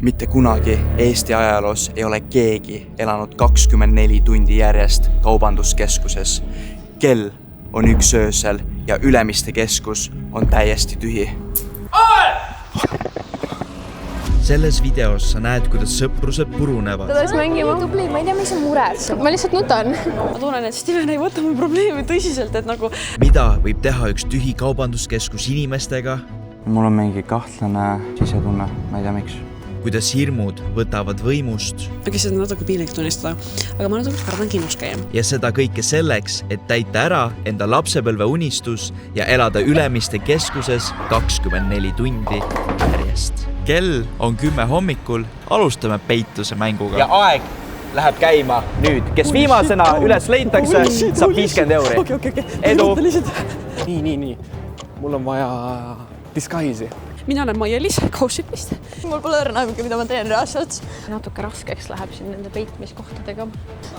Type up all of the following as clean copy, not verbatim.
Mitte kunagi Eesti ajaloos ei ole keegi elanud 24 tundi järjest kaubanduskeskuses. Kell on 1 öösel ja Ülemiste keskus on täiesti tühi. Selles videos sa näed, kuidas sõprused purunevad. Ta mängima. Tubli, ma ei tea, mis on mured. Ma lihtsalt nutan. Ma tunnen, et Steven ei võta mu probleemi tõsiselt, et nagu... Mida võib teha üks tühi kaubanduskeskus inimestega? Mul on mingi kahtlane sisetunne, ma ei tea miks. Kuidas hirmud võtavad võimust. Ma lihtsalt natuke piinlik tunnistada, aga ma natuke kardan kinos käia. Ja seda kõike selleks, et täita ära enda lapsepõlve unistus ja elada Ülemiste keskuses 24 tundi järjest. Kell on 10 hommikul, alustame peituse mänguga. Ja aeg läheb käima nüüd. Kes viimasena üles leitakse, saab 50 euri. Okay. Edu! Nii. Mul on vaja disguise'i. Mina olen Maielis Gossipist. Mul pole õrna aimugi, mida ma teen reaalselt. Natuke raskeks läheb siin nende peitmiskohtadega.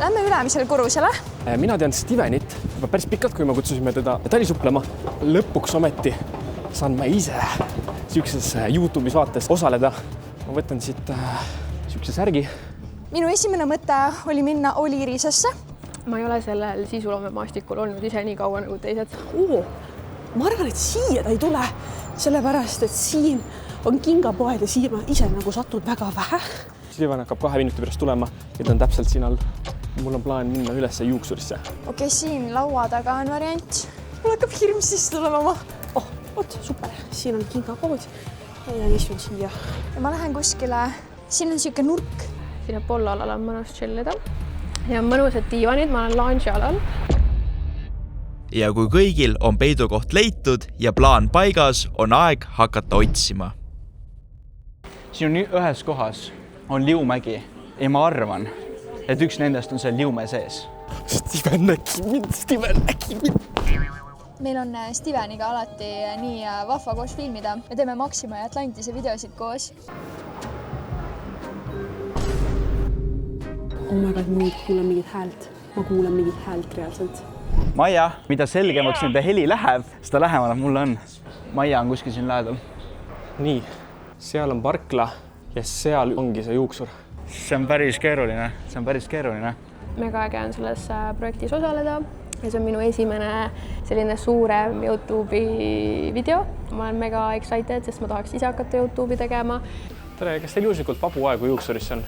Lähme ülemisele korrusele. Mina tean Stevenit juba päris pikalt, kui me kutsusime teda talisuplema. Lõpuks ometi saan ma ise siukses YouTube'is vaates osaleda. Ma võtan siit siukse särgi. Minu esimene mõte oli minna Oliirisesse. Ma ei ole sellel sisuloomemaastikul olnud ise nii kaua nagu teised. Ma arvan, et siia ta ei tule, sellepärast, et siin on kingapoed ja siia ma ise nagu satun väga vähe. Steven hakkab 2 minuti pärast tulema ja ta on täpselt siin all. Mul on plaan minna ülesse juuksurisse. Okei, siin laua taga on variant. Mul hakkab hirm sisse tulema. Super, siin on kingapood ja istun siia. Ja ma lähen kuskile, siin on siuke nurk. Siin Apollo alal on mõnus chillida. Ja mõnusad diivanid, ma olen lounge alal. Ja kui kõigil on peidukoht leitud ja plaan paigas, on aeg hakata otsima. Siin on ühes kohas on Liumägi ja ma arvan, et üks nendest on seal Liumäe sees. Steven nägi mind. Meil on Steveniga alati nii vahva koos filmida. Me teeme Maxima ja Atlantise videosid koos. Oh my god, nüüd kuulen mingit häält. Ma kuulen mingit häält reaalselt. Maia, mida selgemaks nende heli läheb, seda lähemal mulle on. Maia on kuskil siin lähedal. Nii, seal on parkla ja seal ongi see juuksur. See on päris keeruline. Mega äge on selles projektis osaleda. Ja see on minu esimene selline suurem YouTube'i video. Ma olen mega excited, sest ma tahaks ise hakata YouTube'i tegema. Tere, kas teil juhuslikult vabu aegu juuksurisse on?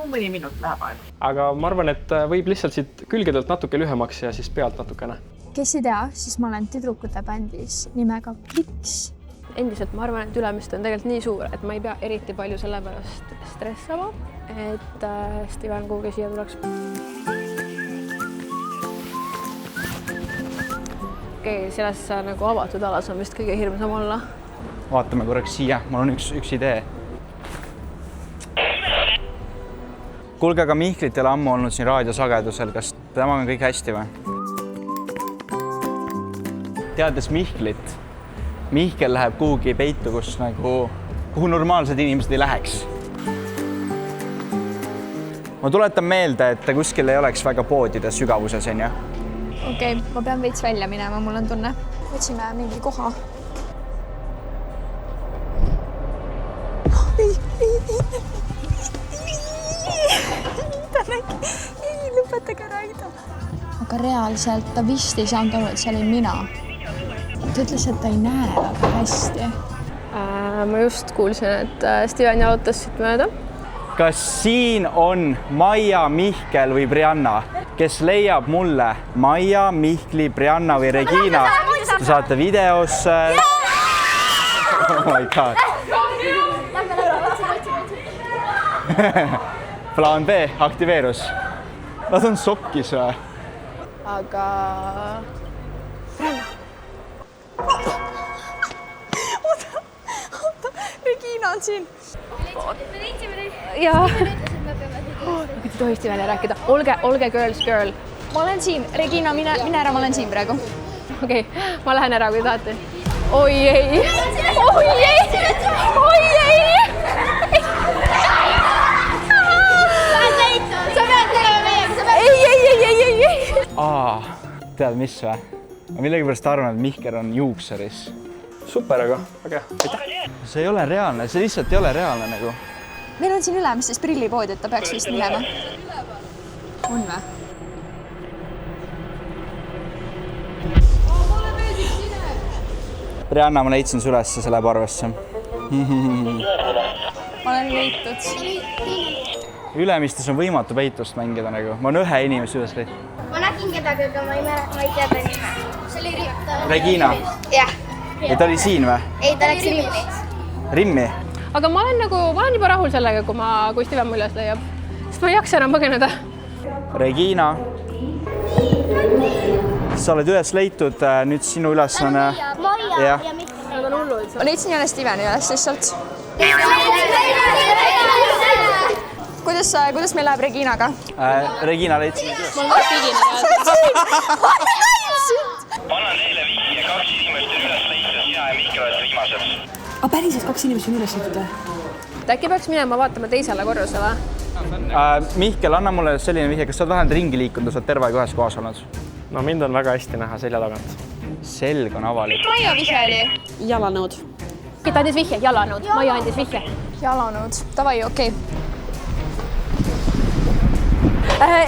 Mõni minut läheb aeg. Aga ma arvan, et võib lihtsalt siit külgedelt natuke lühemaks ja siis pealt natukene. Kes ei tea, siis ma olen tüdrukute bändis nimega Pliks. Endiselt ma arvan, et Ülemiste on tegelikult nii suur, et ma ei pea eriti palju selle pärast stressama, et Steven kuhugi siia tuleks. Selles nagu avatud alas on vist kõige hirmsam olla. Vaatame korraks siia, mul on üks idee. Kuulge, aga Mihklit ei ole ammu olnud siin raadiosagedusel, kas temaga on kõik hästi või? Teades Mihklit, Mihkel läheb kuhugi peitu, kuhu normaalsed inimesed ei läheks. Ma tuletan meelde, et ta kuskil ei oleks väga poodide sügavuses, on ju? Okei, ma pean veits välja minema, mul on tunne. Otsime mingi koha. Ei, lõpetage ära ida. Aga reaalselt ta vist ei saanud aru, et see oli mina. Ta ütles, et ta ei näe väga hästi. Ma just kuulsin, et Steven jalutas siit mööda. Kas siin on Maia, Mihkel või Brianna, kes leiab mulle Maia, Mihkli, Brianna või Regina? Te saate videosse. Oh my god. Plaan B aktiveerus. Nad on sokkis või? Aga... Oota, Regina on siin. Jaa. Kui te tohiste välja rääkida. Olge girl. Ma olen siin. Regina, mine ära, ma olen siin praegu. Okei, ma lähen ära, kui tahate. Oi ei! Tead mis või? Ma millegipärast arvan, et Mihkel on juuksuris. Super, aga äge. Aitäh. See ei ole reaalne, see lihtsalt ei ole reaalne nagu. meil on siin Ülemistes prillipood, et ta peaks vist minema. On või? Brianna, ma leidsin su ülesse, see läheb arvesse. Ma olen leitud. Ülemistes on võimatu peitust mängida nagu. Ma olen ühe inimese üles leidnud. Ma nägin kedagi, aga ma ei tea ta nime. See oli Regina. Jah. Ja ta oli siin või? Ei, ta läks Rimmi. Rimmi? aga ma olen juba rahul sellega, kui Steven mu üles leiab. Sest ma ei jaksa enam põgeneda. Regina. Sa oled üles leitud, nüüd sinu ülesanne. Maia ja Mihkel. Ma leidsin jälle Steveni üles lihtsalt. Kuidas meil läheb Reginaga? Regina leidsin nüüd üles. Anna neile viie, 2 inimest on üles leitud, sina ja Mihkel olete viimased. Aga päriselt 2 inimest on üles leitud või? Äkki peaks minema vaatama teisele korrusele? Mihkel, anna mulle selline vihje, kas sa oled vähemalt ringi liikunud, sa oled terve aeg ühes kohas olnud? no mind on väga hästi näha selja tagant. Selg on avalik. Maia vihje oli. Jalanõud. Ta andis vihje, jalanõud. Maia andis vihje. Jalanõud. Davai, okei.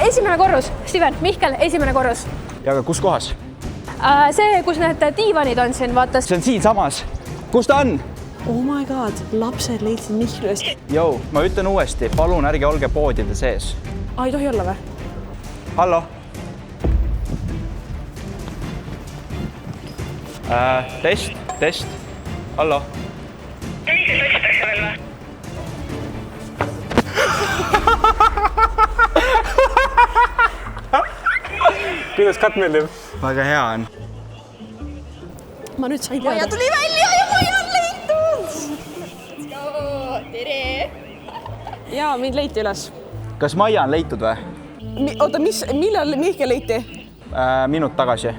Esimene korrus. Steven, Mihkel, esimene korrus. Ja aga kus kohas? See, kus need diivanid on siin, vaata. See on siin samas. Kus ta on? Oh my god, lapsed leidsid Mihklust. Jou, ma ütlen uuesti, palun ärge olge poodide sees. Ei tohi olla või? Hallo? Test. Hallo? Kuidas Kat meeldib? Väga hea on. Ma nüüd sain teada. Maia tuli välja ja Maia on leitud! Tere! Jaa, mind leiti üles. Kas Maia on leitud või? Oota, millal Mihkel leiti? Minut tagasi.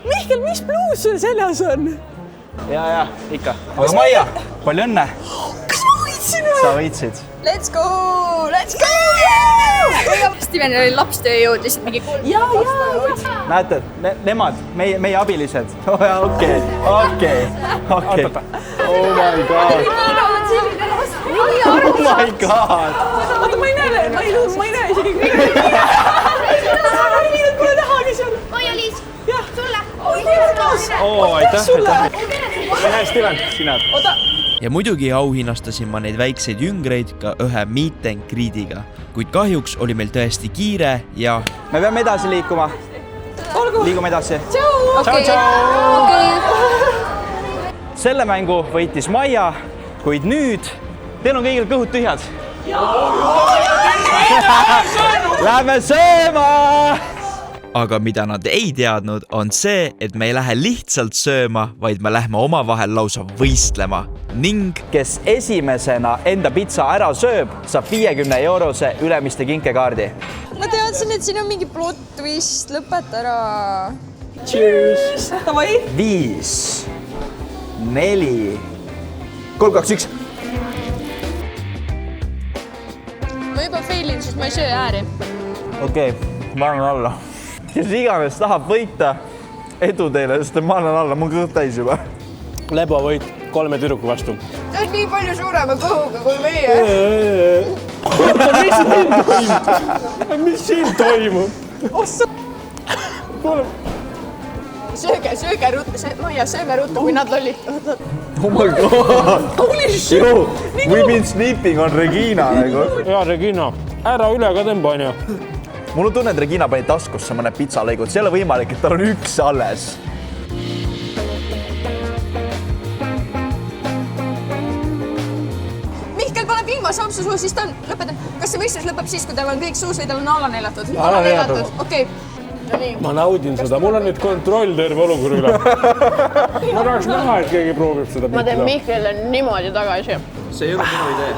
Mihkel, mis bluus sul seljas on? Ja, ikka. Aga Maia, palju õnne. Kas ma võitsin või? Sa võitsid. Let's go! Stevenil oli lapstööjõud lihtsalt mingi 3 Jaa. Näete, nemad, meie abilised. Okei. Oh my god. Oota, ma ei näe isegi kõik. Pole tahagi seal. Maia-Liis, sulle. Aitäh. Steven, sina. Ja muidugi auhinnastasin ma neid väikseid jüngreid ka ühe meet and greetiga, kuid kahjuks oli meil tõesti kiire ja Me peame edasi liikuma. Liigume edasi. Okei. Selle mängu võitis Maia, kuid nüüd teil on kõigil kõhud tühjad. Lähme sööma! aga mida nad ei teadnud, on see, et me ei lähe lihtsalt sööma, vaid me lähme omavahel lausa võistlema ning Kes esimesena enda pitsa ära sööb, saab 50-eurose Ülemiste kinkekaardi. Ma teadsin, et siin on mingi plot twist, lõpeta ära. Cheers! Davai! 5, 4, 3, 2, 1. Ma juba failin, sest ma ei söö ääri. Okei, ma annan alla. Kes iganes tahab võita, edu teile, sest ma annan alla, mul kõht täis juba. Lebo võit 3 tüdruku vastu. Ta on nii palju suurema kõhuga kui meie. Mis siin toimub? Sööge ruttu, Maia, sööme ruttu, kui nad lollitavad. Oh my god! Holy shit! We've been sleeping on Regina nagu. Ja Regina, ära üle ka tõmba, on ju. Mul on tunne, et Regina pani taskusse mõne pitsalõigud. See ei ole võimalik, et tal on üks alles. Mihkel paneb viimase ampsu suhu, siis ta on lõpetanud. Kas see võistlus lõpeb siis, kui tal on kõik suus või tal on alla neelatud? Alla neelatud. Okei. Ma naudin seda, mul on nüüd kontroll terve olukorra üle. Ma tahaks näha, et keegi proovib seda Ma teen pitla. Mihklile niimoodi tagasi. see ei ole minu idee.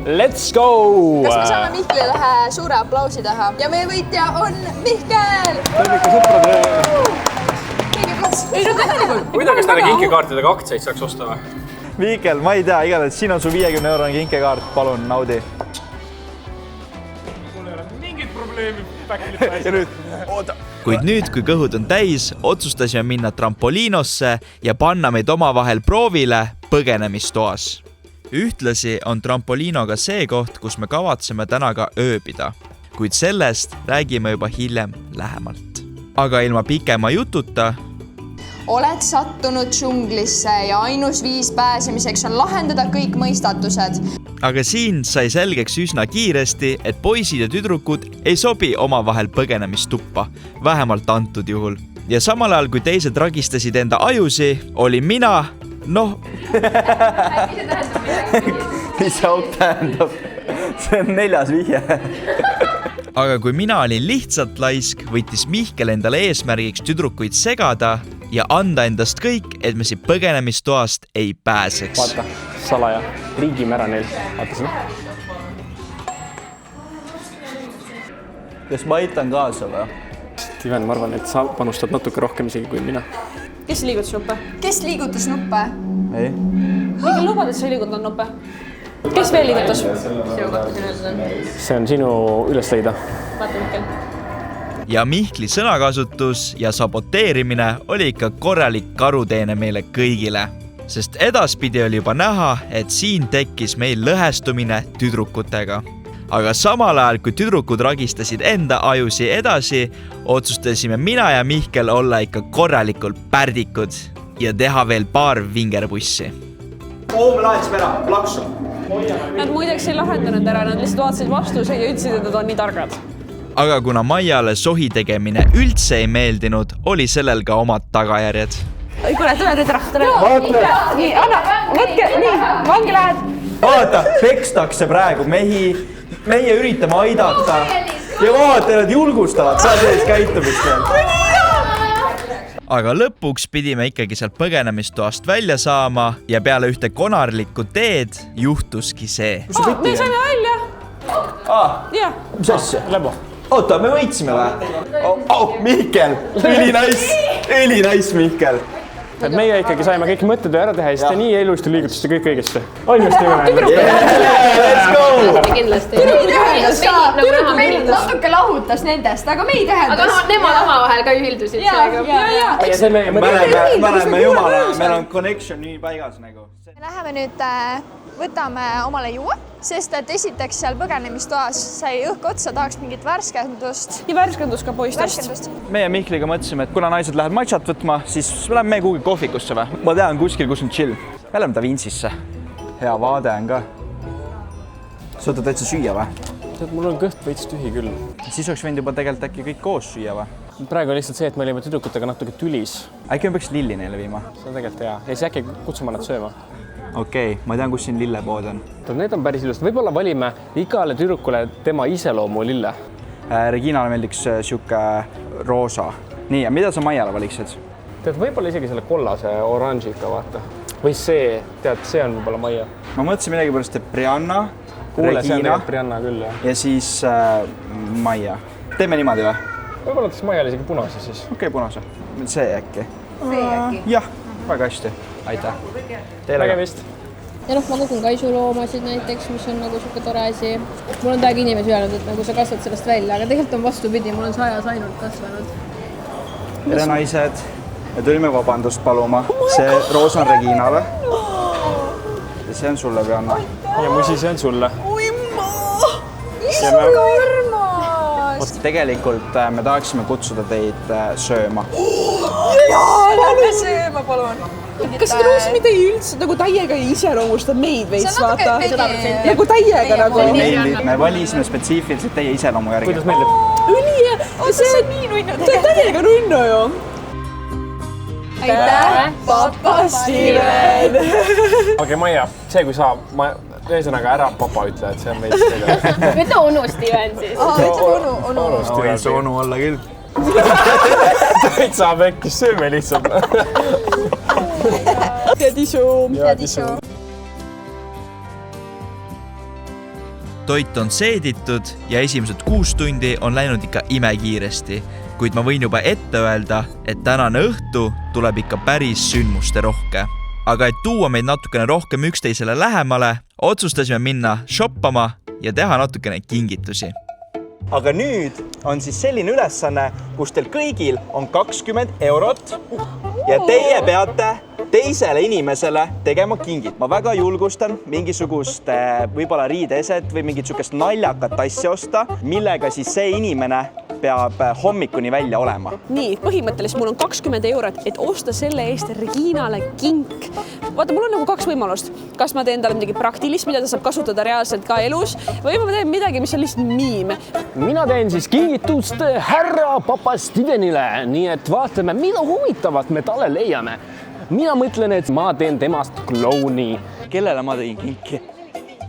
Let's go! Kas me saame Mihklile ühe suure aplausi teha? Ja meie võitja on Mihkel! Tervika sõprade! Keegi aplaus. Kuidas nende kinkekaartidega aktsiaid saaks osta või? Mihkel, ma ei tea, igatahes siin on su 50-eurone kinkekaart, palun naudi. Mul ei ole mingit probleemi Ja nüüd, oota. Kuid nüüd, kui kõhud on täis, otsustasime minna trampoliinosse ja panna meid omavahel proovile põgenemistoas. Ühtlasi on trampoliino ka see koht, kus me kavatseme täna ka ööbida, kuid sellest räägime juba hiljem lähemalt. Aga ilma pikema jututa. Oled sattunud džunglisse ja ainus viis pääsemiseks on lahendada kõik mõistatused. Aga siin sai selgeks üsna kiiresti, et poisid ja tüdrukud ei sobi omavahel põgenemistuppa, vähemalt antud juhul. Ja samal ajal, kui teised ragistasid enda ajusi, oli mina, Mis see auk tähendab? See on 4. vihje. Aga kui mina olin lihtsalt laisk, võttis Mihkel endale eesmärgiks tüdrukuid segada ja anda endast kõik, et me siit põgenemistoast ei pääseks. Vaata, salaja. Riigime ära neil. Vaata seda. Kas ma aitan kaasa või? Steven, ma arvan, et sa panustad natuke rohkem isegi kui mina. Kes liigutas nuppe? Kes liigutas nuppe? Ei. Mihkel lubad, et sa liigutad nuppe? Kes veel liigutas? See on sinu üles leida. Vaata, Mihkel. Ja Mihkli sõnakasutus ja saboteerimine oli ikka korralik karuteene meile kõigile. Sest edaspidi oli juba näha, et siin tekkis meil lõhestumine tüdrukutega. Aga samal ajal, kui tüdrukud ragistasid enda ajusi edasi, otsustasime mina ja Mihkel olla ikka korralikult pärdikud ja teha veel paar vingerpussi. Me lahtsime ära, plaksu. Nad muideks ei lahendanud ära, nad lihtsalt vaatasid vastuse ja ütlesid, et nad on nii targad. Aga kuna Maiale sohi tegemine üldse ei meeldinud, oli sellel ka omad tagajärjed. Kuule, tule nüüd rahvale. Nii, anna, võtke, nii, vangi lähed. Vaata, pekstakse praegu mehi. Meie üritame aidata. Ja vaata, nad julgustavad. Sa sellist käitumist veel. Aga lõpuks pidime ikkagi sealt põgenemistoast välja saama ja peale ühte konarlikku teed juhtuski see. Me saime välja. Jah. Mis asja? Oota, me võitsime või? Mihkel, ülinais Mihkel. Et meie ikkagi saime kõik mõtted ära teha ja siis te nii elusti liigutasite kõik õigesti. On just nii? Let's go! Kindlasti. Meid natuke lahutas nendest, aga me ei tähendas. Aga nemad omavahel ka ühildusid sellega. Me oleme jumala, meil on connection nii paigas nagu. Läheme nüüd, võtame omale juua, sest et esiteks seal põgenemistoas sai õhk otsa, tahaks mingit värskendust. Ja värskendus ka poistest. Meie Mihkliga mõtlesime, et kuna naised lähevad matšat võtma, siis läheme me kuhugi kohvikusse või? Ma tean kuskil, kus on chill. Me läheme Da Vincisse. Hea vaade on ka. Sa võtad täitsa süüa või? Tead, mul on kõht veits tühi küll. Siis oleks võinud juba tegelikult äkki kõik koos süüa või? Praegu on lihtsalt see, et me olime tüdrukutega natuke tülis. Äkki me peaks lilli neile viima? See on tegelikult hea. Ja siis äkki kutsume nad sööma. Okei, ma tean, kus siin lillepood on. Need on päris ilusad. Võib-olla valime igale tüdrukule tema iseloomu lille. Reginale meeldiks siuke roosa. Nii, ja mida sa Maiale valiksid? Tead, võib-olla isegi selle kollase oranžika, vaata. Või see, tead, see on võib-olla Maia. Ma mõtlesin midagi pärast, et Brianna, Kuule, Regina Brianna küll, jah. ja siis Maia. Teeme niimoodi või? Võib-olla tõks Maiale isegi punase siis. Okei, punase. See äkki. See äkki. Jah, väga hästi. Aitäh. Teile vist. Ja ma kogun kaisuloomasid näiteks, mis on nagu suke tore asi. Mul on täiega inimesi öelnud, et nagu sa kasvad sellest välja, aga tegelikult on vastupidi, mul on see ajas ainult kasvanud. Tere naised. Me tulime vabandust paluma. See roos on Reginale. Ja see on sulle, Brianna. Ja musi, see on sulle. Oi ma! Issand armas! Tegelikult me tahaksime kutsuda teid sööma. Jaa, lähme sööma, palun. Kas see roos mitte üldse nagu täiega ei iseloomusta meid veits, vaata? Nagu täiega nagu. Me valisime spetsiifiliselt teie iseloomu järgi. Kuidas meeldib? Üli, see on nii nunnu. See on täiega nunnu ju. Aitäh, papa Steven! Okei, Maia, see kui sa, ühesõnaga ära papa ütle, et see on veits teile. Ütle onu Steven siis. Ütle onu. Oi, see onu olla küll. Teid saab äkki sööme lihtsalt. Teadisu. Toit on seeditud ja esimesed 6 tundi on läinud ikka imekiiresti, kuid ma võin juba ette öelda, et tänane õhtu tuleb ikka päris sündmuste rohke. Aga et tuua meid natukene rohkem üksteisele lähemale, otsustasime minna shoppama ja teha natukene kingitusi. Aga nüüd on siis selline ülesanne, kus teil kõigil on 20 € ja teie peate teisele inimesele tegema kingid. Ma väga julgustan mingisugust võib-olla riideeset või mingit sukest naljakat asja osta, millega siis see inimene peab hommikuni välja olema. Nii, põhimõtteliselt mul on 20 €, et osta selle eest Reginale kink. Vaata, mul on nagu 2 võimalust. Kas ma teen talle midagi praktilist, mida ta saab kasutada reaalselt ka elus, või ma teen midagi, mis on lihtsalt miim. Mina teen siis kingitust härra papa Stevenile, nii et vaatame, mida huvitavat me talle leiame. Mina mõtlen, et ma teen temast klouni. Kellele ma tegin kinki?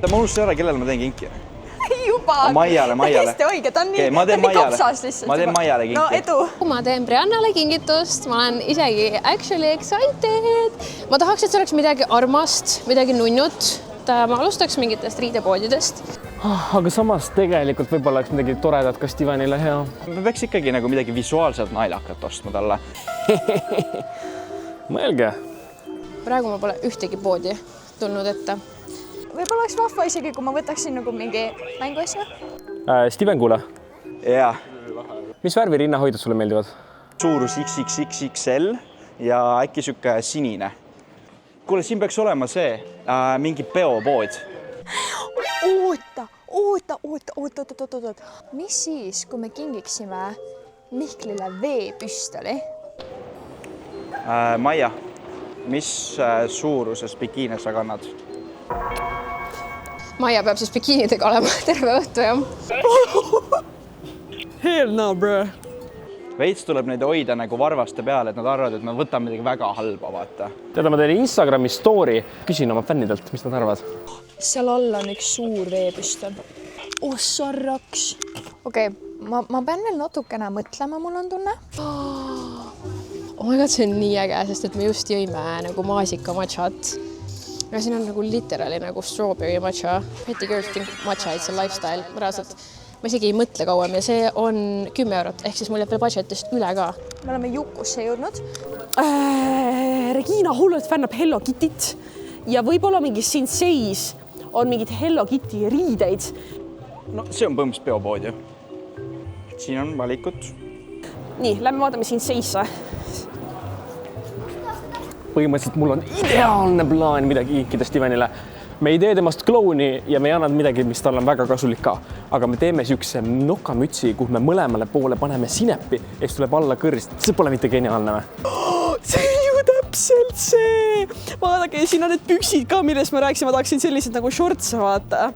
Ma unustasin ära, kellele ma teen kinki. Juba. Maiale. Täiesti õige, ta on nii kapsas lihtsalt. Ma teen Maiale kinki. No edu. Ma teen Briannale kingitust, ma olen isegi actually excited. Ma tahaks, et see oleks midagi armast, midagi nunnut. Ma alustaks mingitest riidepoodidest. Aga samas tegelikult võib-olla oleks midagi toredat ka Stevenile hea. Me peaks ikkagi nagu midagi visuaalselt naljakat ostma talle. Mõelge. Praegu ma pole ühtegi poodi tulnud ette. Võib-olla oleks vahva isegi, kui ma võtaksin nagu mingi mänguasja. Steven, kuule. Jaa. Mis värvi rinnahoidud sulle meeldivad? Suurus XXXXL ja äkki siuke sinine. Kuule, siin peaks olema see mingi peopood. Oota. Mis siis, kui me kingiksime Mihklile veepüstoli? Maia, mis suuruses bikiine sa kannad? Maia peab siis bikiinidega olema terve õhtu, jah. Hell no, bro. Veits tuleb neid hoida nagu varvaste peale, et nad arvavad, et me võtame midagi väga halba, vaata. Teada, ma teen Instagrami story. Küsin oma fännidelt, mis nad arvavad. Seal all on üks suur veepüstol. Sarraks. Okei, ma pean veel natukene mõtlema, mul on tunne. Oh my god, see on nii äge, sest et me just jõime nagu maasika matšat. Ja siin on nagu literally nagu strawberry matcha. Pretty girls drink matcha, it's a lifestyle. Reaalselt, ma isegi ei mõtle kauem ja see on 10 €, ehk siis mul jääb veel budgetist üle ka. Me oleme Jukusse jõudnud. Regina hullult fännab Hello Kittyt ja võib-olla mingi siin seis on mingid Hello Kitty riideid. No see on põhimõtteliselt peopood ju. Siin on valikut. Nii, lähme vaatame siin seisse. Põhimõtteliselt mul on ideaalne plaan midagi kinkida Stevenile. Me ei tee temast klouni ja me ei anna midagi, mis tal on väga kasulik ka. Aga me teeme siukse nokamütsi, kuhu me mõlemale poole paneme sinepi ja siis tuleb alla kõrist. See pole mitte geniaalne või? See on ju täpselt see. Vaadake, siin on need püksid ka, millest ma rääksin. Ma tahaksin sellised nagu shortse vaata.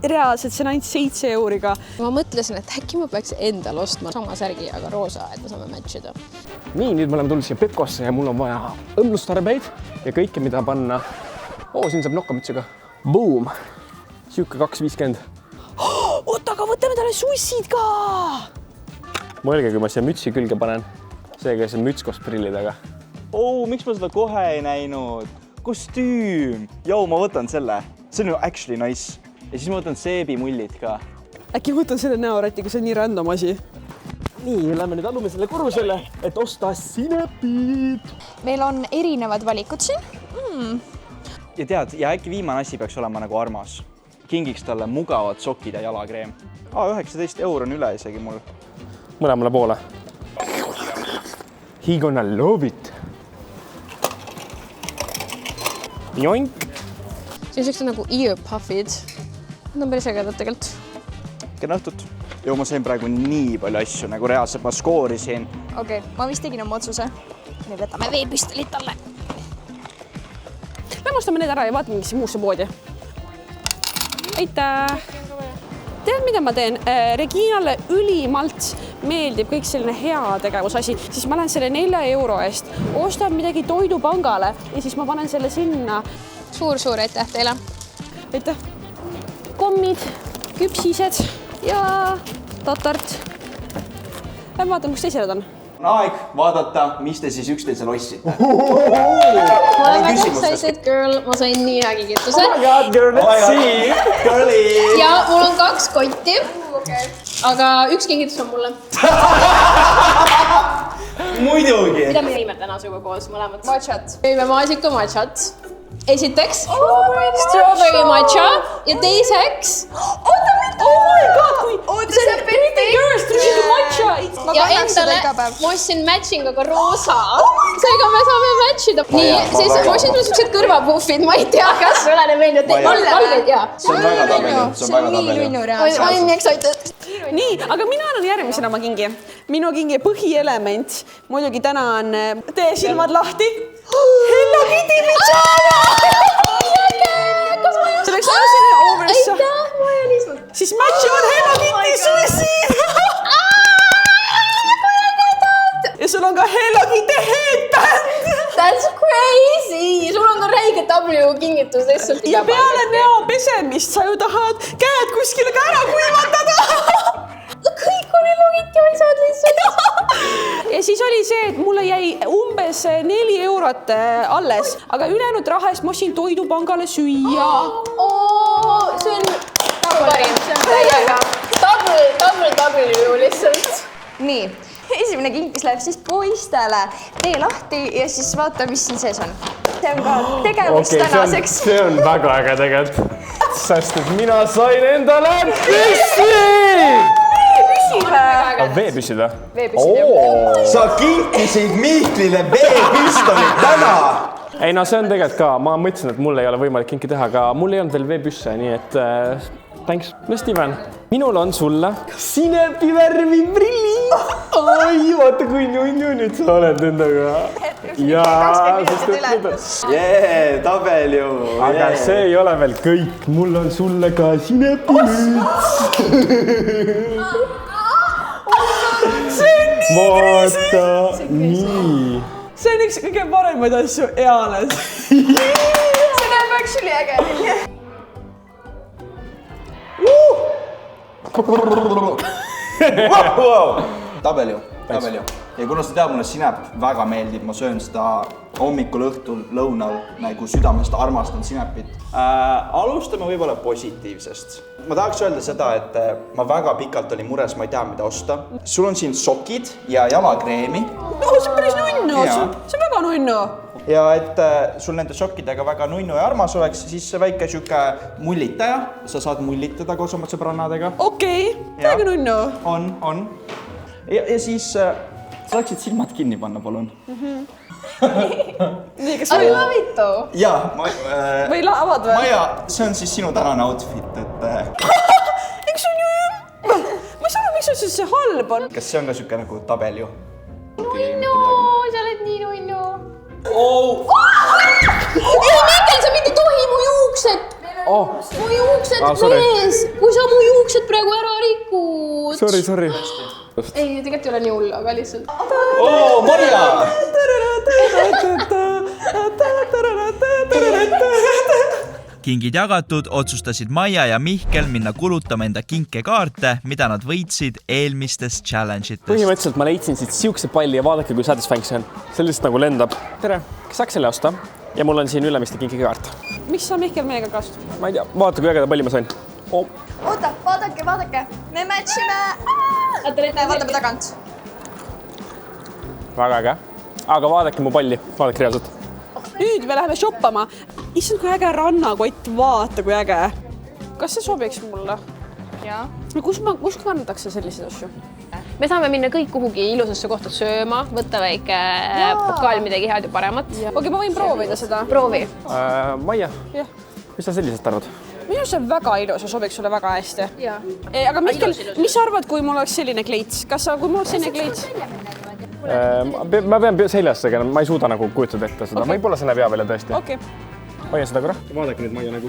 Reaalselt see on ainult 7 €. Ma mõtlesin, et äkki ma peaks endale ostma sama särgi, aga roosa, et me saame matchida. Nii, nüüd me oleme tulnud siia Pepkosse ja mul on vaja õmlustarbeid ja kõike, mida panna. Siin saab nokkamütsiga. Boom! Siuke 2,50. Oota, aga võtame talle sussid ka! Mõelge, kui ma siia mütsi külge panen. Seega see müts koos prillidega. Miks ma seda kohe ei näinud? Kostüüm! Jou, ma võtan selle. See on ju actually nice. Ja siis ma võtan seebimullid ka. Äkki võtan selle näoräti, kui see on nii random asi. Nii, lähme nüüd alumisele korrusele, et osta sinepid. Meil on erinevad valikud siin. Ja tead, ja äkki viimane asi peaks olema nagu armas. Kingiks talle mugavad sokid ja jalakreem. 19 € on üle isegi mul. Mõlemale poole. He gonna love it. Joink. See on sellised nagu earpuffid. Need on päris ägedad tegelikult. Kena õhtut. Ma sain praegu nii palju asju, nagu reaalselt ma skoorisin. Okei, ma vist tegin oma otsuse. Me võtame veepüstolit talle. Lähme ostame need ära ja vaatame mingisse muusse poodi. Aitäh! Tead, mida ma teen? Reginale ülimalt meeldib kõik selline heategevusasi, siis ma lähen selle 4 € eest, ostan midagi toidupangale ja siis ma panen selle sinna. Suur aitäh teile. Aitäh. Kommid, küpsised ja tatart. Lähme vaatame, kus teised on. On aeg vaadata, mis te siis üksteisel ostsite. Ma olen väga excited girl, ma sain nii hea kingituse. Oh my god, girl, let's see. Girlie. Ja mul on 2 kotti, aga üks kingitus on mulle. Muidugi. Mida me jõime täna sinuga koos mõlemad? Matchat. Jõime maasika matchat. Esiteks strawberry matcha ja teiseks oh my god, see on pretty girls, matcha. Ja endale, ma ostsin matching aga roosa. Seega me saame matchida. Nii, siis ma ostsin sulle siuksed kõrvapuffid, ma ei tea, kas sulle meeldib. Valged, jaa. See on väga tabeli. See on nii nunnu reaalselt. Ma olin nii excited. Nii, aga mina annan järgmisena oma kingi. Minu kingi põhielement. Muidugi täna on tee silmad lahti. Hello Kitty pidžaama! See oleks aru selline overissa. Aitäh, ma ei nismalt. Siis match on Hello Kitty suisid. Ja sul on ka Hello Kitty headband. That's crazy. Sul on ka räige W kingitus lihtsalt. Ja peale näo pesemist sa ju tahad käed kuskile ka ära kuivatada. Kõik on Hello Kitty asjad lihtsalt. Ja siis oli see, et mulle jäi umbes 4 eurot alles, aga ülejäänud raha eest ma ostsin toidupangale süüa. See on parim, see on täiega. Double ju lihtsalt. Nii, esimene kinkis läheb siis poistele. Tee lahti ja siis vaata, mis siin sees on. See on ka tegevust tänaseks. See on väga äge tegelikult. Sest et mina sain endale püssi! Veepüssid või? Veepüssid. Sa kinkisid Mihklile veepüstolit täna! Ei no see on tegelikult ka, ma mõtlesin, et mul ei ole võimalik kinki teha, aga mul ei olnud veel veepüsse, nii et thanks. No Steven, minul on sulle sinepivärvi prilli. Ai, vaata kui nunnu nüüd sa oled endaga. Jaa, tabel ju. Aga see ei ole veel kõik, mul on sulle ka sinepimüts. Vaata, nii. See on üks kõige paremaid asju eales. See näeb actually äge välja. Tabel ju. Ja kuna sa tead, mulle sinep väga meeldib, ma söön seda hommikul, õhtul, lõunal, nagu südamest armastan sinepit. Alustame võib-olla positiivsest. Ma tahaks öelda seda, et ma väga pikalt olin mures, ma ei tea, mida osta. Sul on siin sokid ja jalakreemi. See on päris nunnu, see on väga nunnu. Ja et sul nende sokkidega väga nunnu ja armas oleks, siis väike siuke mullitaja. Sa saad mullitada koos oma sõbrannadega. Okei, täiega nunnu. On. Ja siis sa saaksid silmad kinni panna, palun. I love it too. Jaa, või avad või? Maja, see on siis sinu tänane outfit, et... Eks on ju... Ma ei saa, miks see siis halb on? Kas see on ka siuke nagu tabel ju? Nunnu, sa oled nii nunnu. Ei, Mihkel, sa mitte tohi mu juuksed. Mu juuksed mees. Kui sa mu juuksed praegu ära rikud. Sorry. Ei, tegelikult ei ole nii hull, aga lihtsalt. Maria! Kingid jagatud, otsustasid Maia ja Mihkel minna kulutama enda kinkekaarte, mida nad võitsid eelmistest challenge'itest. Põhimõtteliselt ma leidsin siit siukse palli ja vaadake, kui satisfying see on. See lihtsalt nagu lendab. Tere, kas saaks selle osta? Ja mul on siin Ülemiste kinkekaart. Miks sa Mihkel meiega kaastud? Ma ei tea, vaata, kui ägeda palli ma sain. Oota, vaadake. Me matchime. Vaatame tagant. Väga äge. Aga vaadake mu palli, vaadake reaalselt. Nüüd me läheme shoppama. Issand, kui äge rannakott, vaata kui äge. Kas see sobiks mulle? Jaa. Kus kannatakse selliseid asju? Me saame minna kõik kuhugi ilusasse kohta sööma, võtta väike pokaal midagi head ja paremat. Okei, ma võin proovida seda. Proovi. Maia, mis sa sellisest arvad? Minu see on väga ilus ja sobiks sulle väga hästi. Jaa. Aga Mihkel, mis sa arvad, kui mul oleks selline kleits? Kas sa, kui mul oleks selline kleits? Ma pean seljas tegema, ma ei suuda nagu kujutada ette seda. Võib-olla see näeb hea välja tõesti. Okei. Hoian seda korra. Vaadake nüüd Maia nägu.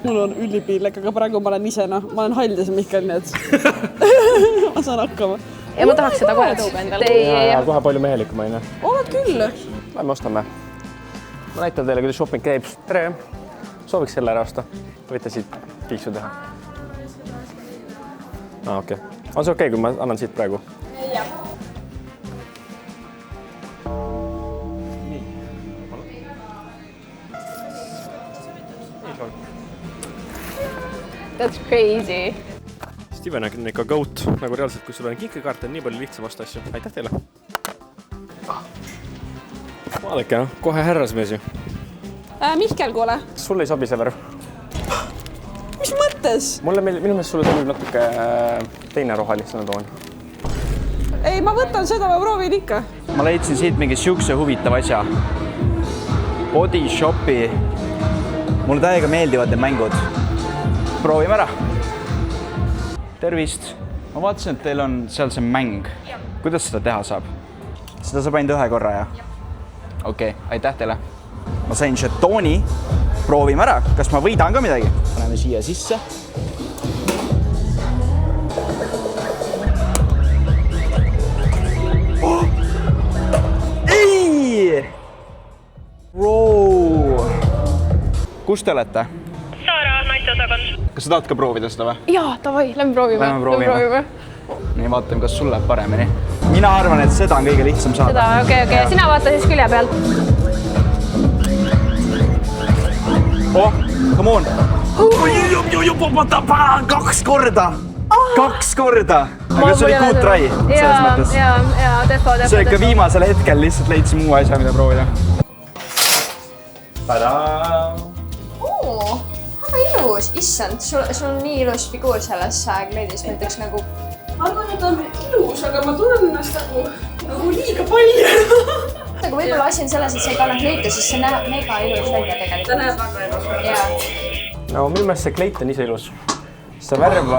Mul on ülipiinlik, aga praegu ma olen ise, ma olen haldes Mihkel, nii et ma saan hakkama. Ja ma tahaks seda kohe tuua endale. Kohe palju mehelikum, aine. Oled küll. Lähme ostame. Ma näitan teile, kuidas shopping käib. Tere. Sooviks selle ära osta. Võite siit piiksu teha. Okei. On see okei, kui ma annan siit praegu? Jah. That's crazy. Steven on ikka goat, nagu reaalselt, kui sul on kinkekaart, on nii palju lihtsam osta asju. Aitäh teile. Vaadake, kohe härrasmees ju. Mihkel, kuule. Sul ei sobi see värv? mis mõttes? Minu meelest sulle sobib natuke teine rohelistena toon. Ei, ma võtan seda, ma proovin ikka. Ma leidsin siit mingi siukse huvitav asja. Body Shopi. Mulle täiega meeldivad need mängud. Proovime ära. Tervist. Ma vaatasin, et teil on seal see mäng. Kuidas seda teha saab? Seda saab ainult ühe korra, jah? Okei, aitäh teile. Ma sain žetooni. Proovime ära. Kas ma võidan ka midagi? Paneme siia sisse. Oh! Ei! Wow! Kus te olete? Saara, naisosakond. Kas sa tahad ka proovida seda või? Jaa, davai, lähme proovime. Nii vaatame, kas sul läheb paremini. Mina arvan, et seda on kõige lihtsam saada. Seda, okei. Sina vaata siis külje pealt. Oh, come on. Kaks korda. Aga see oli good try. Selles mõttes. Jaa, defo. See ikka viimasel hetkel lihtsalt leidsin muu asja, mida proovida. Tadaa! Väga ilus, issand, sul on nii ilus figuur selles kleidis, ma ütleks nagu... Ma arvan, et on ilus, aga ma tunnen ennast nagu liiga palju. Aga võib-olla asi on selles, et sa ei kanna kleite, siis see näeb mega ilus välja tegelikult. Ta näeb väga ilus välja. No minu meelest see kleit on ise ilus. See värv...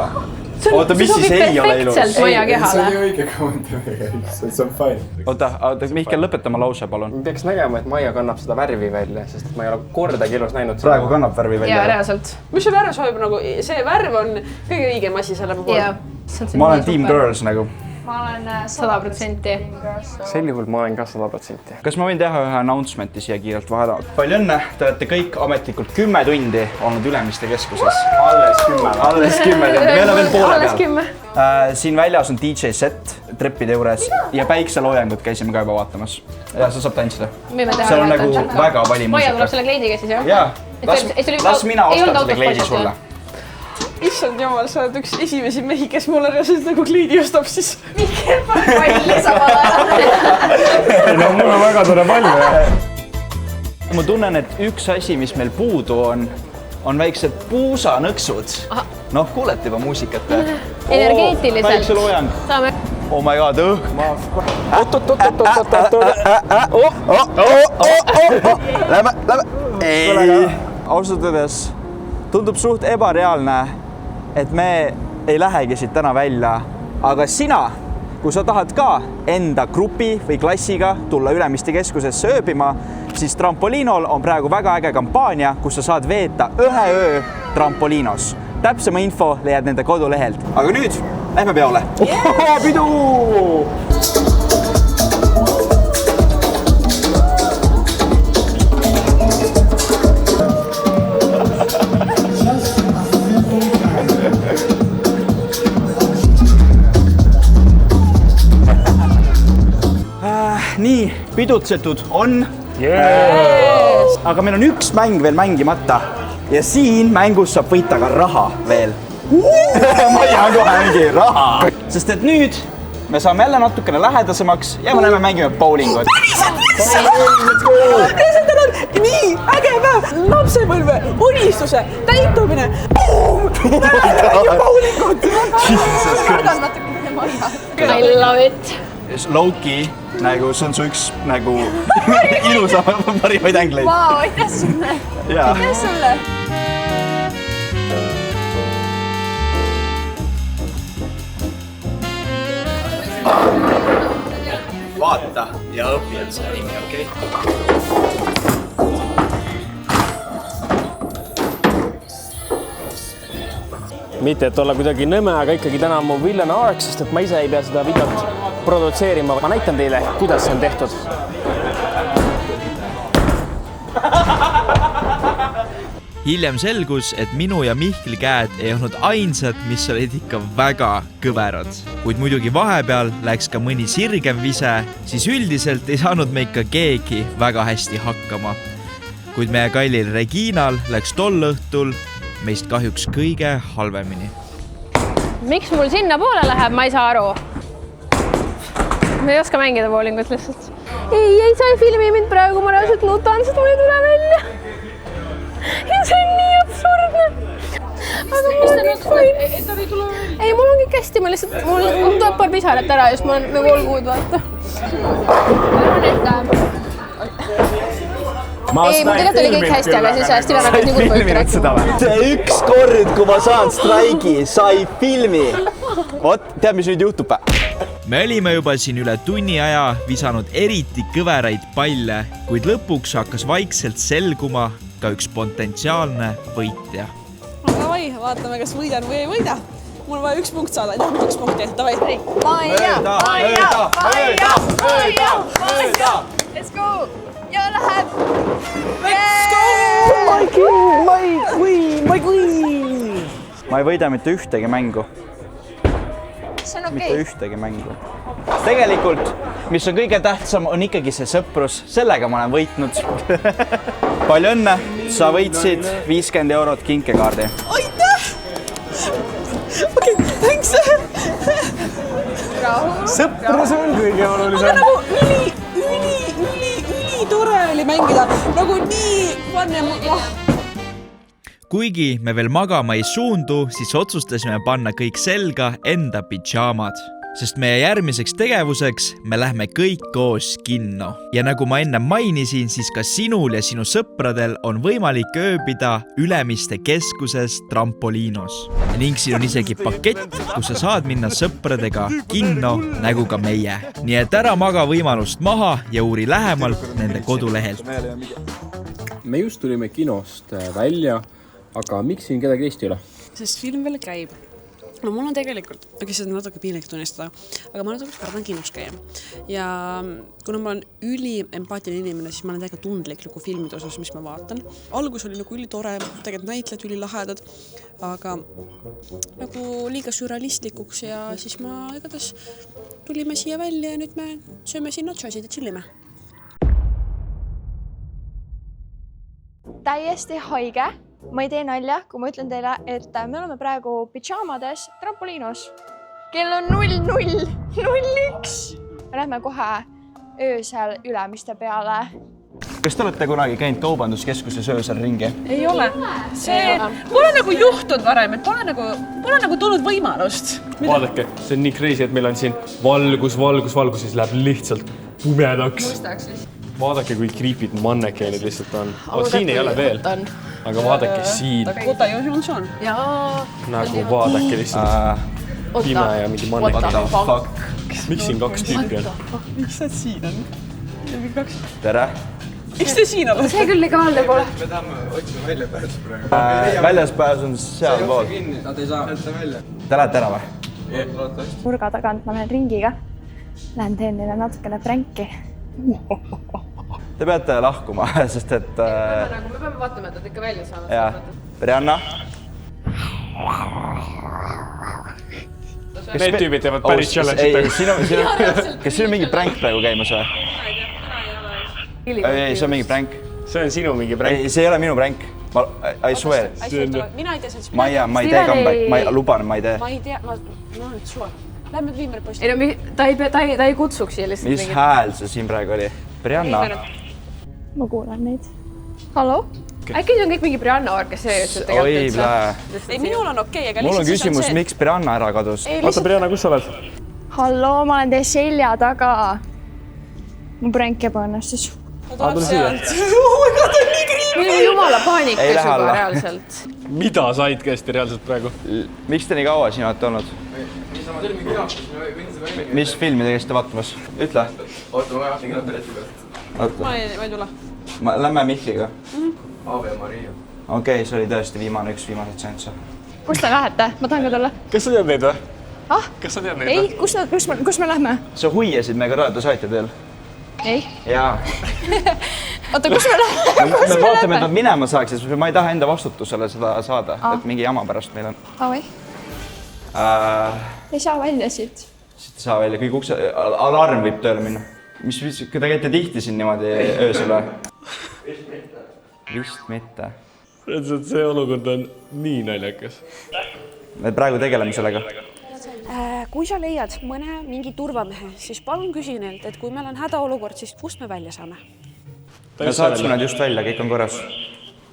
Oota, mis siis ei ole ilus? Perfektselt Maia kehale. See oli õige kommentaariga, see on fine. Oota, Mihkel, lõpeta ma lause, palun. Ma peaks nägema, et Maia kannab seda värvi välja, sest ma ei ole kordagi ilus näinud. Praegu kannab värvi välja. Jaa, reaalselt. Mis see värv sobib nagu, see värv on kõige õigem asi selle puhul. Ma olen team girls nagu. Ma olen 100%. Sel juhul ma olen ka 100%. Kas ma võin teha ühe announcement'i siia kiirelt vahele? Palju õnne, te olete kõik ametlikult 10 tundi olnud Ülemiste keskuses. Alles 10 tundi, me oleme veel poole peal. Siin väljas on DJ set treppide juures ja päikseloojangut käisime ka juba vaatamas. Ja sa saab tantsida. Seal on nagu väga vali muusika. Maia tuleb selle kleidiga siis, jah? Jaa, las mina ostan selle kleidi sulle. Issand jumal, sa oled üks esimesi mehi, kes mulle reaalselt nagu kleidi ostab siis. Mihkel paneb palli samal ajal. No mul on väga tore pall. Ma tunnen, et üks asi, mis meil puudu on väiksed puusanõksud. Noh, kuulete juba muusikat. Energeetiliselt. Päikseloojang. Saame. Oh my god, Lähme. Ei. Ausalt öeldes tundub suht ebareaalne, et me ei lähegi siit täna välja. Aga sina, kui sa tahad ka enda grupi või klassiga tulla Ülemiste keskusesse ööbima, siis Trampolinol on praegu väga äge kampaania, kus sa saad veeta 1 öö Trampolinos. Täpsema info leiad nende kodulehelt. Aga nüüd lähme peole. Pidu! Nii, pidutsetud on. Aga meil on üks mäng veel mängimata ja siin mängus saab võita ka raha veel. Ma ei tea kohe mingi raha. Sest et nüüd me saame jälle natukene lähedasemaks ja me näeme mängime bowlingut. Nii äge päev, lapsepõlve, unistuse, täitumine. Bowlingut. I love it. Low-key, nagu see on su üks nagu ilusa parimaid ängleid. Vau, aitäh sulle. Aitäh sulle. Vaata ja õpi, et see nimi, okei? Mitte, et olla kuidagi nõme, aga ikkagi täna on mu villane aeg, sest et ma ise ei pea seda videot produtseerima. Ma näitan teile, kuidas see on tehtud. Hiljem selgus, et minu ja Mihkli käed ei olnud ainsad, mis olid ikka väga kõverad. Kuid muidugi vahepeal läks ka mõni sirgem vise, siis üldiselt ei saanud me ikka keegi väga hästi hakkama. Kuid meie kallil Reginal läks tol õhtul meist kahjuks kõige halvemini. Miks mul sinna poole läheb, ma ei saa aru. Ma ei oska mängida bowlingut lihtsalt. Ei saa filmi mind praegu, ma reaalselt nutan, sest mul ei tule välja. Ja see on nii absurdne. Aga hästi, mul tuleb paar pisarat ära ja siis ma olen nagu all good, vaata. Ei, mul tegelikult oli kõik hästi, aga siis Stiina hakkas nii kurva juttu rääkima. See üks kord, kui ma saan streigi, sai filmi. Vot, tead, mis nüüd juhtub? Me olime juba siin üle tunni aja visanud eriti kõveraid palle, kuid lõpuks hakkas vaikselt selguma ka üks potentsiaalne võitja. Davai, vaatame, kas võidan või ei võida. Mul on vaja 1 punkt saada, ei taha 2 punkti. Davai. Maia. Let's go. Ja läheb. Let's go! My queen! Ma ei võida mitte ühtegi mängu. See on Mitte okei. ühtegi mängu. Tegelikult, mis on kõige tähtsam, on ikkagi see sõprus. Sellega ma olen võitnud. Palju õnne, sa võitsid 50 eurot kinkekaardi. Aitäh! Okei, thanks! Sõprus on kõige olulisem. Aga nagu üli tore oli mängida. Nagu nii panne. Kuigi me veel magama ei suundu, siis otsustasime panna kõik selga enda pidžaamad. Sest meie järgmiseks tegevuseks me lähme kõik koos kinno. Ja nagu ma enne mainisin, siis ka sinul ja sinu sõpradel on võimalik ööbida Ülemiste keskuses Trampolinos. Ning siin on isegi pakett, kus sa saad minna sõpradega kinno nagu ka meie. Nii et ära maga võimalust maha ja uuri lähemalt nende kodulehelt. Me just tulime kinost välja, aga miks siin kedagi teist ei ole? Sest film veel käib. No mul on tegelikult, see on natuke piinlik tunnistada, aga ma natuke kardan kinos käia. Ja kuna ma olen üliempaatiline inimene, siis ma olen täiega tundlik nagu filmide osas, mis ma vaatan. Algus oli nagu ülitore, tegelikult näitled ülilahedad, aga nagu liiga sürrealistlikuks ja siis ma igatahes tulime siia välja ja nüüd me sööme siin nachosid ja chillime. Täiesti haige. Ma ei tee nalja, kui ma ütlen teile, et me oleme praegu pidžaamades Trampolinos. Kell on 00:01. Me lähme kohe öösel Ülemiste peale. Kas te olete kunagi käinud kaubanduskeskuses öösel ringi? Ei ole. See pole nagu juhtunud varem, et pole nagu tulnud võimalust. Vaadake, see on nii crazy, et meil on siin valgus, siis läheb lihtsalt pumedaks. Vaadake, kui creepid mannekeenid lihtsalt on. Siin ei ole veel. Aga vaadake siin. Kota Johnson. Jaa. Nagu vaadake lihtsalt pime ja mingi mannekeen. Miks siin 2 tüüpi on? Miks sa siin on? Tere. Miks te siin olete? See küll legaalne pole. Me tahame otsima väljapääsu praegu. Väljaspääs on seal pool. Nad ei saa välja. Te lähete ära või? Nurga tagant ma lähen ringiga. Lähen teen neile natukene pränki. Te peate lahkuma, sest et... Me peame vaatama, et nad ikka välja saavad. Jaa. Brianna? Need tüübid teevad päris challenge'it. Kas siin on mingi pränk praegu käimas või? Ei, see on mingi pränk. See on sinu mingi pränk. Ei, see ei ole minu pränk. I swear. Mina ei tea sellist. Ma ei tee comeback. Ma luban, ma ei tee. Ma ei tea. No nüüd suva. Lähme viimane posti. Ei no, ta ei kutsuks siia lihtsalt. Mis hääl see siin praegu oli? Brianna? Ma kuulen neid. Hallo? Äkki see on kõik mingi Brianna ork, kes see üldse Oi, blää. Ei, minul on okei, aga mul on küsimus, miks Brianna ära kadus? Oota, Brianna, kus sa oled? Hallo, ma olen teie selja taga. Mu pränk ebaõnnestus. Ta tuleb sealt. Oh my god, ta on nii kriipi. Meil on jumala paanikas juba reaalselt. Mida said käesti reaalselt praegu? Miks te nii kaua siin olete olnud? Mis filmi te käisite vaatamas? Ütle. Oota, ma vaatan pileti pealt. Ma ei tule. Lähme Mihkliga. Ave Maria. Okei, see oli tõesti üks viimaseid seansse. Kus te lähete? Ma tahan ka tulla. Kas sa tead neid või? Kas sa tead neid? Ei, kus me lähme? Sa huiasid meiega raadiosaite teel. Ei. Jaa. Oota, kus me lähme? Me vaatame, et nad minema saaks, sest ma ei taha enda vastutusele seda saada, et mingi jama pärast meil on. Oi. Ei saa välja siit. Siit ei saa välja, kõik alarm võib tööle minna. Mis, kui te käite tihti siin niimoodi öösel või? Vist mitte. See olukord on nii naljakas. Me praegu tegeleme sellega. Kui sa leiad mõne mingi turvamehe, siis palun küsi neilt, et kui meil on hädaolukord, siis kust me välja saame? Me saatsime nad just välja, kõik on korras.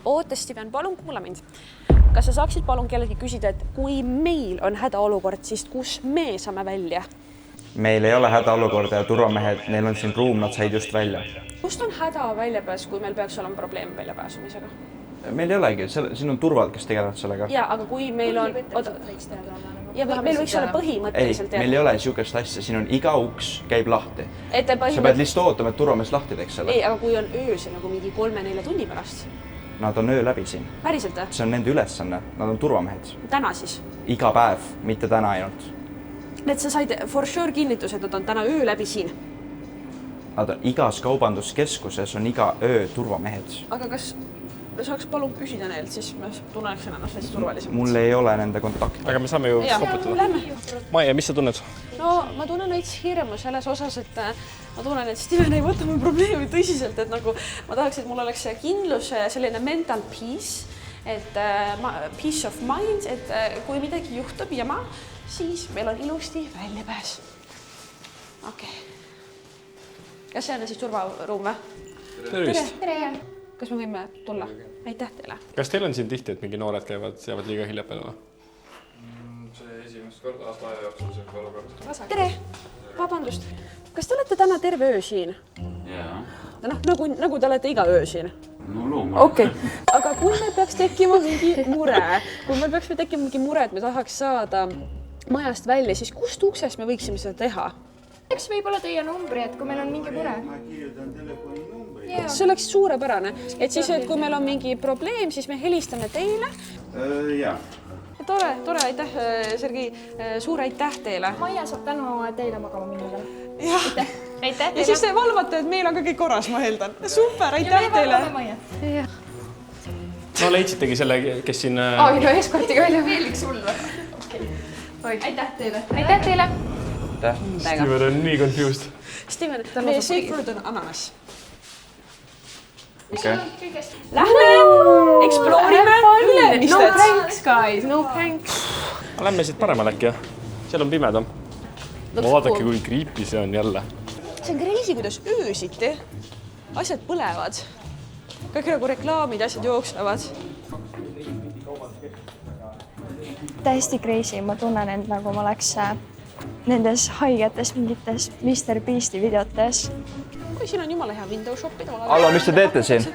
Oota, Steven, palun kuula mind. Kas sa saaksid palun kellelgi küsida, et kui meil on hädaolukord, siis kus me saame välja? Meil ei ole hädaolukorda ja turvamehed, neil on siin ruum, nad said just välja. Kust on häda väljapääs, kui meil peaks olema probleem väljapääsumisega? Meil ei olegi, siin on turvad, kes tegelevad sellega. Ja, aga kui meil on... Ja meil võiks olla põhimõtteliselt... Ei, meil ei ole niisugust asja, siin on iga uks käib lahti. Sa pead lihtsalt ootama, et turvamees lahti teeks selle. Ei, aga kui on öösel nagu mingi 3-4 tunni pärast? Nad on öö läbi siin. Päriselt? See on nende ülesanne, nad on turvamehed. Täna siis? Iga päev, mitte täna ainult. Et sa said for sure kinnitus, et nad on täna öö läbi siin? Nad on igas kaubanduskeskuses on iga öö turvamehed. Aga kas saaks palun küsida neilt, siis me tunneks ennast hästi turvalisemalt? Mul ei ole nende kontakte. Aga me saame ju koputada. Maia, mis sa tunned? No ma tunnen veits hirmu selles osas, et ma tunnen, et Steven ei võta mu probleemi tõsiselt, et nagu ma tahaks, et mul oleks kindlus, selline mental peace, et peace of mind, et kui midagi juhtub jama, siis meil on ilusti väljapääs. Okei. Kas see on siis turvaruum või? Tervist! Tere! Kas me võime tulla? Aitäh teile! Kas teil on siin tihti, et mingi noored jäävad liiga hilja peale? See esimest korda aasta aja jooksul see olukord. Tere! Vabandust! Kas te olete täna terve öö siin? Jaa. Nagu te olete iga öö siin? No loomulikult. Okei. Aga kui meil peaks tekkima mingi mure, et me tahaks saada majast välja, siis kust uksest me võiksime seda teha? Eks võib-olla teie numbri, et kui meil on mingi mure. See oleks suurepärane. Et siis, et kui meil on mingi probleem, siis me helistame teile. Jaa. Tore, aitäh, Sergei. Suur aitäh teile. Maia saab tänu teile magama minna. Aitäh. Ja siis valvate, et meil on ka kõik korras, ma eeldan. Super, aitäh teile. No leidsitegi selle, kes siin... No eskortiga välja meeldiks sul. Aitäh teile. Steven on nii confused. Steven, meie safe word on ananas. Okei. Lähme, exploorime ülemistet. No pranks, guys, no pranks. Lähme siit paremal äkki, jah? Seal on pimedam. Vaadake, kui creepy see on jälle. See on crazy, kuidas öösiti asjad põlevad. Kõik nagu reklaamid, asjad jookslevad. Täiesti crazy, ma tunnen end nagu ma oleks nendes haigetes mingites Mr. Beasti videotes. Kui siin on jumala hea window shopida. Allo, mis te teete siin?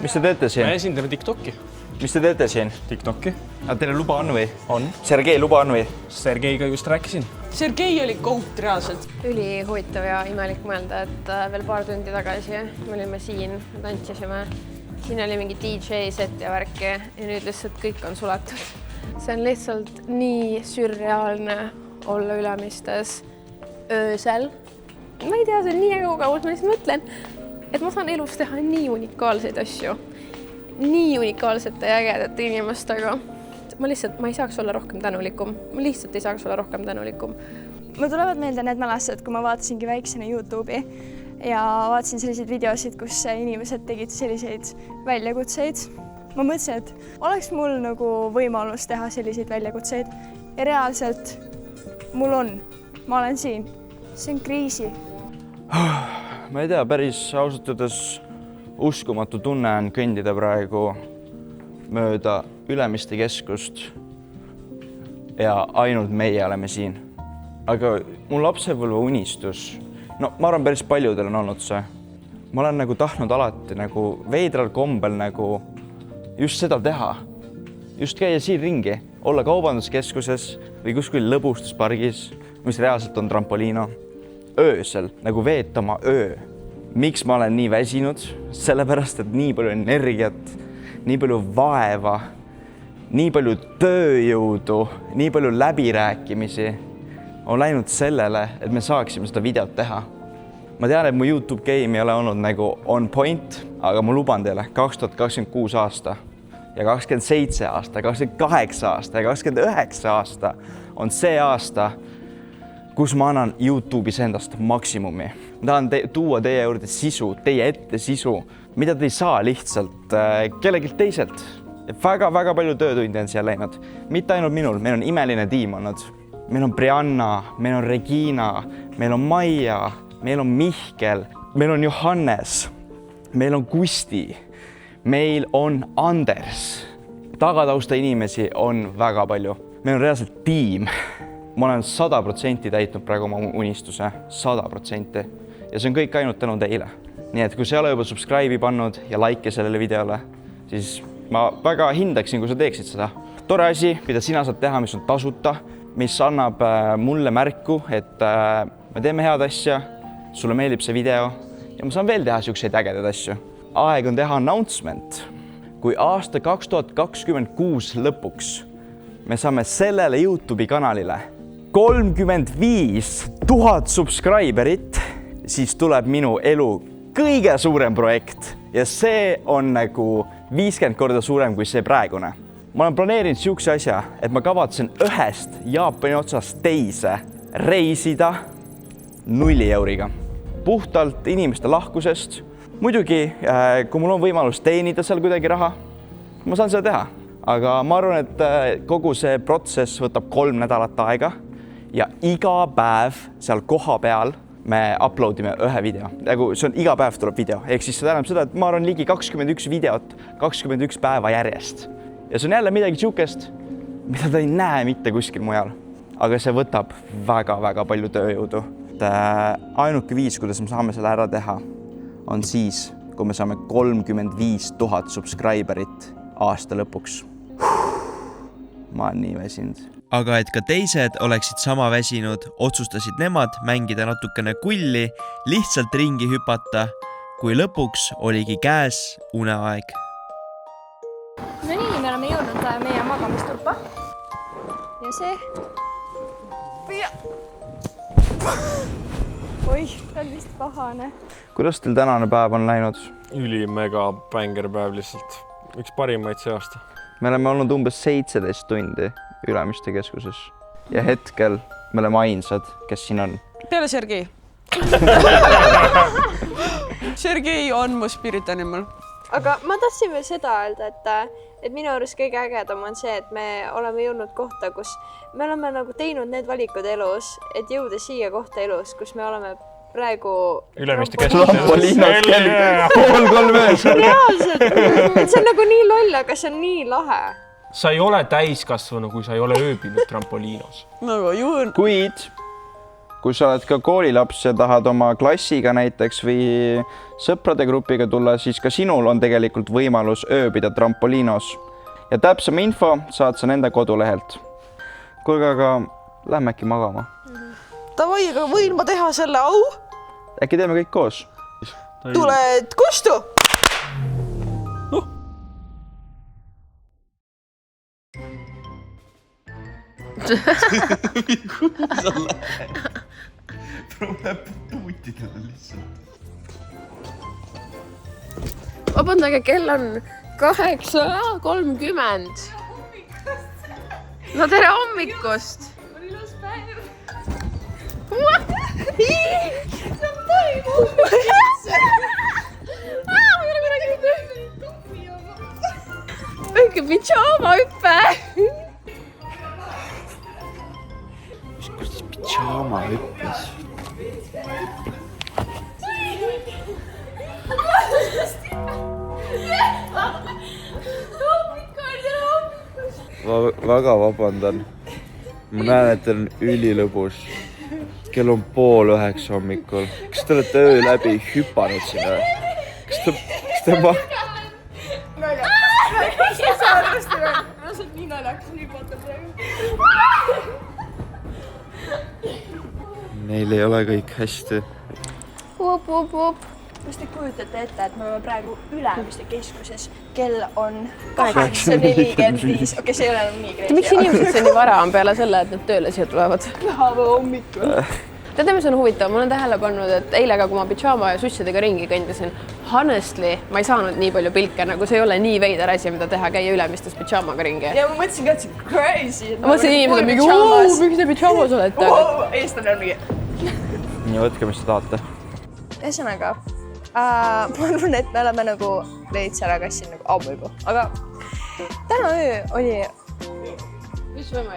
Mis te teete siin? Me esindame TikToki. Mis te teete siin? TikToki. Aga teile luba on või? On. Sergei, luba on või? Sergeiga just rääkisin. Sergei oli goat reaalselt. Üli huvitav ja imelik mõelda, et veel paar tundi tagasi me olime siin, tantsisime. Siin oli mingi DJ set ja värki ja nüüd lihtsalt kõik on suletud. See on lihtsalt nii sürreaalne olla Ülemistes öösel. Ma ei tea, see on nii äge kogemus, ma lihtsalt mõtlen, et ma saan elus teha nii unikaalseid asju. Nii unikaalsete ja ägedate inimestega. Ma ei saaks olla rohkem tänulikum. Ma lihtsalt ei saaks olla rohkem tänulikum. Ma tulevad meelde need mälestused, kui ma vaatasingi väiksena YouTube'i ja vaatasin selliseid videosid, kus inimesed tegid selliseid väljakutseid. Ma mõtlesin, et oleks mul nagu võimalus teha selliseid väljakutseid ja reaalselt mul on. Ma olen siin. See on kriisi. Ma ei tea, päris ausalt öeldes uskumatu tunne on kõndida praegu mööda Ülemiste keskust ja ainult meie oleme siin. Aga mu lapsepõlve unistus, no ma arvan, päris paljudel on olnud see. Ma olen nagu tahtnud alati nagu veidral kombel nagu just seda teha. Just käia siin ringi, olla kaubanduskeskuses või kuskil lõbustuspargis, mis reaalselt on trampoliino. Öösel, nagu veetama öö. Miks ma olen nii väsinud? Sellepärast, et nii palju energiat, nii palju vaeva, nii palju tööjõudu, nii palju läbirääkimisi on läinud sellele, et me saaksime seda videot teha. Ma tean, et mu YouTube game ei ole olnud nagu on point, aga ma luban teile 2026 aasta ja 27 aasta, 28 aasta ja 29 aasta on see aasta, kus ma annan YouTube'is endast maksimumi. Ma tahan tuua teie juurde sisu, teie ette sisu, mida te ei saa lihtsalt kellegilt teiselt. Väga palju töötundi on siia läinud. Mitte ainult minul, meil on imeline tiim olnud. Meil on Brianna, meil on Regina, meil on Maia, meil on Mihkel, meil on Johannes, meil on Kusti, meil on Anders. Tagatausta inimesi on väga palju. Meil on reaalselt tiim. Ma olen 100% täitnud praegu oma unistuse. 100%. Ja see on kõik ainult tänu teile. Nii et kui sa ei ole juba subscribe'i pannud ja like sellele videole, siis ma väga hindaksin, kui sa teeksid seda. Tore asi, mida sina saad teha, mis on tasuta, mis annab mulle märku, et me teeme head asja, sulle meeldib see video ja ma saan veel teha siukseid ägedaid asju. Aeg on teha announcement. Kui aasta 2026 lõpuks me saame sellele YouTube'i kanalile 35 000 subscriberit, siis tuleb minu elu kõige suurem projekt ja see on nagu 50 korda suurem kui see praegune. Ma olen planeerinud siukse asja, et ma kavatsen ühest Jaapani otsast teise reisida 0 euriga. Puhtalt inimeste lahkusest. Muidugi, kui mul on võimalus teenida seal kuidagi raha, ma saan seda teha. Aga ma arvan, et kogu see protsess võtab 3 nädalat aega ja iga päev seal koha peal me uploadime ühe video. See on iga päev tuleb video. Ehk siis see tähendab seda, et ma arvan ligi 21 videot, 21 päeva järjest. Ja see on jälle midagi siukest, mida ta ei näe mitte kuskil mujal. Aga see võtab väga-väga palju tööjõudu. Ainuke viis, kuidas me saame selle ära teha, on siis, kui me saame 35 000 subscriberit aasta lõpuks. Ma olen nii väsinud. Aga et ka teised oleksid sama väsinud, otsustasid nemad mängida natukene kulli, lihtsalt ringi hüpata, kui lõpuks oligi käes uneaeg. No nii, me oleme jõudnud meie magamistuppa. Ja see... Oih, ta on vist pahane. Kuidas teil tänane päev on läinud? Ülimega bängerpäev lihtsalt. Üks parimaid see aasta. Me oleme olnud umbes 17 tundi Ülemiste keskuses. Ja hetkel me oleme ainsad, kes siin on. Peale Sergei. Sergei on mu spirit animal. Aga ma tahtsin veel seda öelda, et minu arust kõige ägedam on see, et me oleme jõudnud kohta, kus me oleme nagu teinud need valikud elus, et jõuda siia kohta elus, kus me oleme praegu Ülemiste keskuses. Reaalselt, et see on nagu nii loll, aga see on nii lahe. Sa ei ole täiskasvanu, kui sa ei ole ööbinud trampoliinos. Kuid, kui sa oled ka koolilaps ja tahad oma klassiga näiteks või sõprade grupiga tulla, siis ka sinul on tegelikult võimalus ööbida trampoliinos. Ja täpsem info saad sa nende kodulehelt. Kuulge, aga lähme äkki magama. Tavai, aga võin ma teha selle au? Äkki teeme kõik koos? Tuled kustu! Kuhu sa lähed? Proove puutidele lihtsalt. Vabandage, kell on 8:30. No tere hommikust! On ilus päev. Õige pidžaama hüppe! Kus pidžaama hüppes? Väga vabandan. Ma näen, et teil on ülilõbus. Kell on 8:30 hommikul. Kas te olete öö läbi hüpanud sinna? Kas te nii naljakas hüpata praegu. Neil ei ole kõik hästi. Kas te kujutate ette, et me oleme praegu Ülemiste keskuses? Kell on 8:45. Okei, see ei ole enam nii kreisi. Miks inimesed see nii vara on peale selle, et nad tööle siia tulevad? Pühava hommikul. Teate, mis on huvitav? Ma olen tähele pannud, et eile ka, kui ma pidžaama ja sussidega ringi kõndisin, honestly, ma ei saanud nii palju pilke, nagu see ei ole nii veider asi, mida teha, käia Ülemistes pidžaamaga ringi. Ja ma mõtlesin ka, et see on crazy. Ma mõtlesin inimesed on mingi, miks te pidžaamas olete? Eestlane on mingi. Nii, võtke, mis te tahate. Ühesõnaga, ma arvan, et me oleme nagu veits ära kassin nagu ammu juba, aga täna öö oli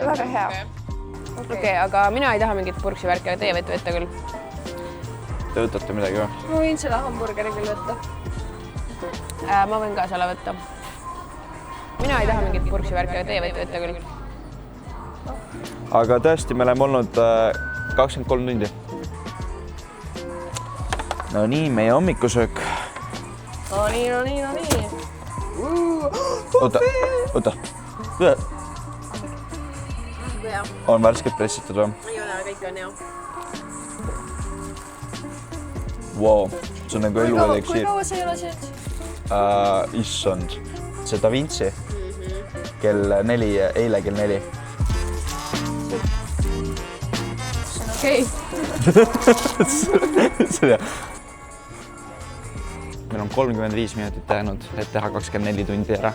väga hea. Okei, aga mina ei taha mingit purksi värki, aga teie võite võtta küll. Te võtate midagi või? Ma võin selle hamburgeri küll võtta. Ma võin ka selle võtta. Minu mina ei taha mingit purksi värki, aga teie võite võtta küll. Aga tõesti, me oleme olnud 23 tundi. No nii, meie hommikusöök. No nii. Oota. On värsket pressitud või? Ei ole, kõik on hea. Wow, see on nagu elu edeksiir. Kui kaua sa ei ole sööd? Issand, see Da Vinci kell 4, eile kell 4. Okei. Meil on 35 minutit jäänud, et teha 24 tundi ära.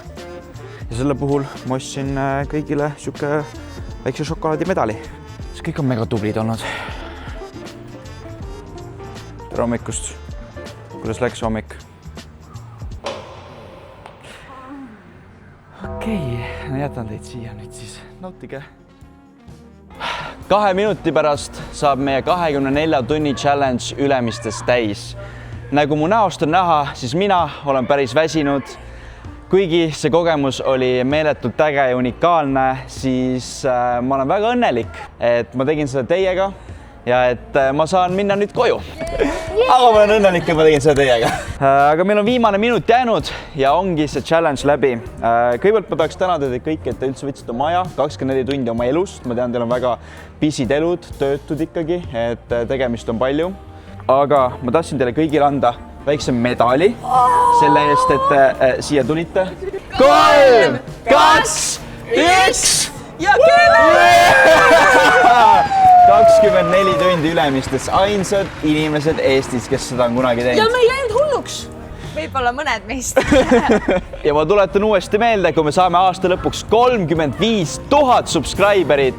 Ja selle puhul ma ostsin kõigile siuke väikse šokolaadimedali. See kõik on mega tublid olnud. Tere hommikust. Kuidas läks hommik? Okei, jätan teid siia nüüd siis. Nautige. 2 minuti pärast saab meie 24 tunni challenge Ülemistes täis. Nagu mu näost on näha, siis mina olen päris väsinud. Kuigi see kogemus oli meeletult äge ja unikaalne, siis ma olen väga õnnelik, et ma tegin seda teiega ja et ma saan minna nüüd koju. Aga ma olen õnnelik, et ma tegin seda teiega. Aga meil on viimane minut jäänud ja ongi see challenge läbi. Kõigepealt ma tahaks tänada teid kõiki, et te üldse võtsite oma aja, 24 tundi oma elust. Ma tean, teil on väga pisid elud, töötud ikkagi, et tegemist on palju. Aga ma tahtsin teile kõigile anda väikse medali selle eest, et siia tulite. 3, 2, 1 ja kella! 24 tundi Ülemistes, ainsad inimesed Eestis, kes seda on kunagi teinud. Ja me ei läinud hulluks. Võib-olla mõned meist. Ja ma tuletan uuesti meelde, kui me saame aasta lõpuks 35 000 subscriberit,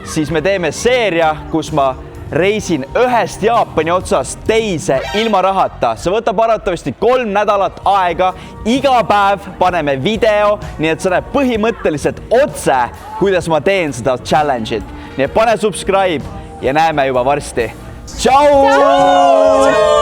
siis me teeme seeria, kus ma reisin ühest Jaapani otsast teise ilma rahata. See võtab arvatavasti 3 nädalat aega. Iga päev paneme video, nii et sa näed põhimõtteliselt otse, kuidas ma teen seda challenge'it. Nii et pane subscribe ja näeme juba varsti. Tšau!